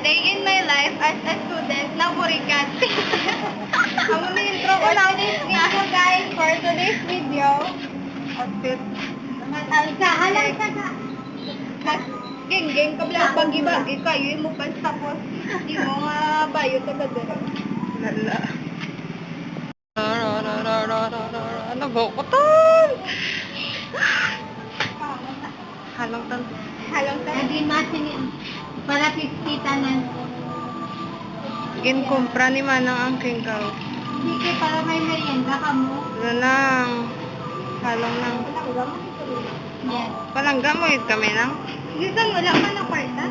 day in my life as a student ng Burikat. Ang intro ko lang today's video, guys. For today's video, outfit. Halang sa geng-geng ka blang bagi-bagi kayo mo pa tapos di mo nga bayo sa kadero. Lala. Ano ba ko to? Halong tan. Hindi natin para 50 tanan. Kumpra ni Manang ang kengkaw. Hindi kayo para may merienda ka mo. Lanang. Halong nang. Yes. Palangga mo yun kami nang. Dito wala pa na kwarta.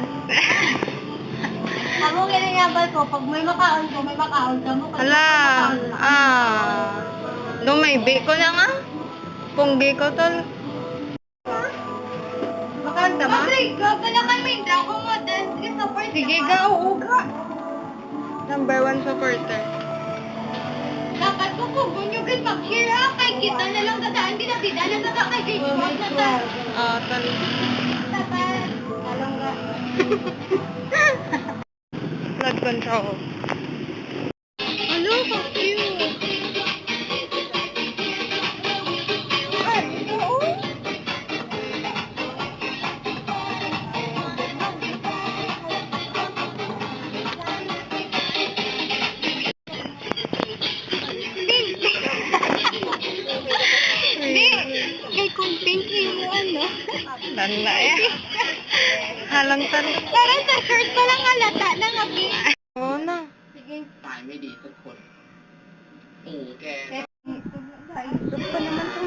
Ako ginayabal ko, pag may makaon ko, may makaon ka mo. Hala. Lumaybi ko na nga. Punggi ko tol. Makanta ma? Pag-break ka, pala kami hindi ako mo dance ka support. Sige ga, oo ga. Number 1 supporter. Dapat ko kung gunyugin mag-share ha, kay kita na lang dadaan, binabida na sa kay Facebook na ta. Tol. Dapat, alam ka. Blood control. Ano, fuck you. Ay, oo. Hindi, kay kung pink yung ano. Tanda ya. Halang tan. Parang sa shirt pa lang halata na nga pink. Oo na. Sige. ตายไม่ดีสักคนปู่แก Gusto pa naman to.